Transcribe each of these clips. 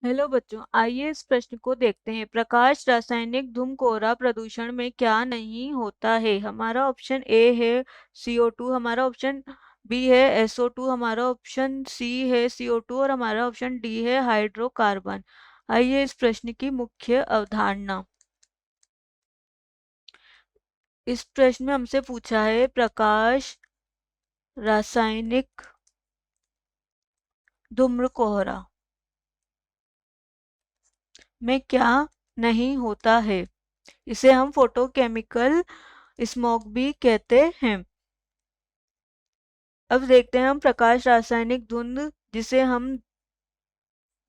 Hello बच्चों, आइए इस प्रश्न को देखते हैं। प्रकाश रासायनिक धूम कोहरा प्रदूषण में क्या नहीं होता है? हमारा ऑप्शन ए है CO2, हमारा ऑप्शन बी है SO2, हमारा ऑप्शन सी है CO2 और हमारा ऑप्शन डी है हाइड्रोकार्बन। आइए इस प्रश्न की मुख्य अवधारणा। इस प्रश्न में हमसे पूछा है प्रकाश रासायनिक धूम्र कोहरा में क्या नहीं होता है। इसे हम फोटोकेमिकल स्मॉग भी कहते हैं। अब देखते हैं हम प्रकाश रासायनिक धुंध, जिसे हम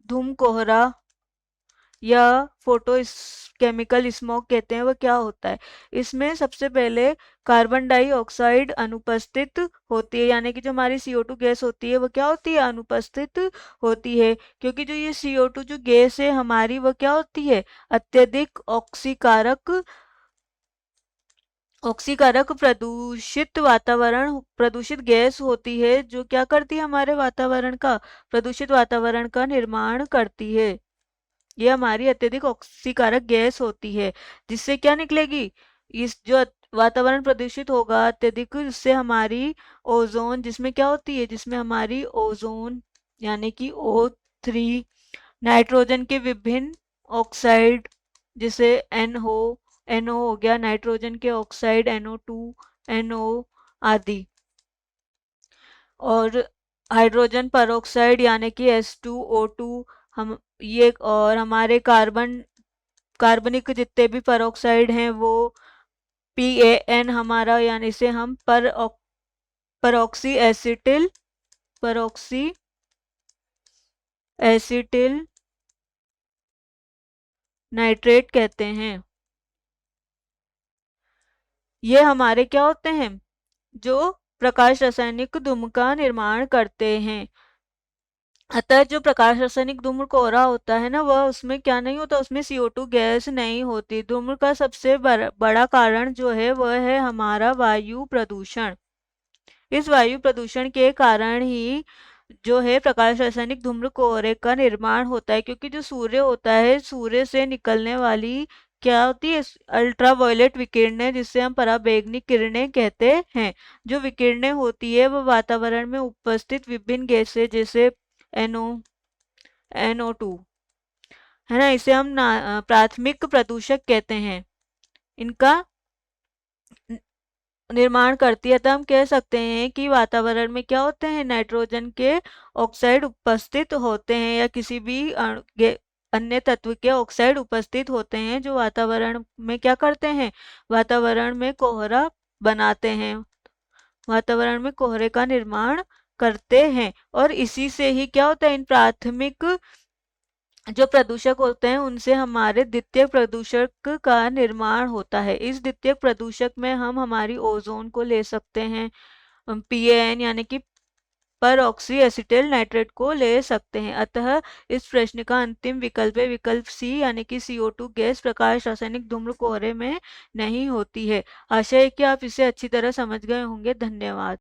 धूम कोहरा या फोटो केमिकल स्मॉग कहते हैं, वह क्या होता है। इसमें सबसे पहले कार्बन डाइऑक्साइड अनुपस्थित होती है, यानी कि जो हमारी CO2 गैस होती है वह क्या होती है, अनुपस्थित होती है। क्योंकि जो ये CO2 जो गैस है हमारी, वह क्या होती है, अत्यधिक ऑक्सीकारक प्रदूषित वातावरण, प्रदूषित गैस होती है, जो क्या करती है, हमारे वातावरण का, प्रदूषित वातावरण का निर्माण करती है। ये हमारी अत्यधिक ऑक्सीकारक गैस होती है, जिससे क्या निकलेगी, इस जो वातावरण प्रदूषित होगा अत्यधिक, इससे हमारी ओजोन, जिसमें क्या होती है, जिसमें हमारी ओजोन यानी कि O3, नाइट्रोजन के विभिन्न ऑक्साइड, जैसे NO हो गया, नाइट्रोजन के ऑक्साइड NO2, NO आदि, और हाइड्रोजन परऑक्साइड यानी कि H2O2, हम ये, और हमारे कार्बनिक जितने भी परऑक्साइड हैं वो PAN हमारा, यानी इसे हम परऑक्सी एसिटिल नाइट्रेट कहते हैं। ये हमारे क्या होते हैं, जो प्रकाश रासायनिक धूम का निर्माण करते हैं। अतः जो प्रकाश रासायनिक धूम्र कोहरा होता है ना, वह उसमें क्या नहीं होता, उसमें CO2 गैस नहीं होती। धूम्र का सबसे बड़ा कारण जो है वह है हमारा वायु प्रदूषण। इस वायु प्रदूषण के कारण ही जो है प्रकाश रासायनिक धूम्र कोहरे का निर्माण होता है। क्योंकि जो सूर्य होता है, सूर्य से निकलने वाली क्या होती है, अल्ट्रा वायलेट विकिरणें, जिससे हम पराबैंगनी किरणें कहते हैं। जो विकिरणें होती है वह वातावरण में उपस्थित विभिन्न गैसें, जैसे NO, NO2 है ना, इसे हम प्राथमिक प्रदूषक कहते हैं, इनका निर्माण करती है। तो हम कह सकते हैं कि वातावरण में क्या होते हैं, नाइट्रोजन के ऑक्साइड उपस्थित होते हैं, या किसी भी अन्य तत्व के ऑक्साइड उपस्थित होते हैं, जो वातावरण में क्या करते हैं, वातावरण में कोहरा बनाते हैं, वातावरण में कोहरे का निर्माण करते हैं। और इसी से ही क्या होता है, इन प्राथमिक जो प्रदूषक होते हैं उनसे हमारे द्वितीयक प्रदूषक का निर्माण होता है। इस द्वितीयक प्रदूषक में हम हमारी ओजोन को ले सकते हैं, PAN यानी कि पर ऑक्सी एसिटिल नाइट्रेट को ले सकते हैं। अतः इस प्रश्न का अंतिम विकल्प है विकल्प सी, यानी कि CO2 गैस प्रकाश रासायनिक धूम्र कोहरे में नहीं होती है। आशा है कि आप इसे अच्छी तरह समझ गए होंगे। धन्यवाद।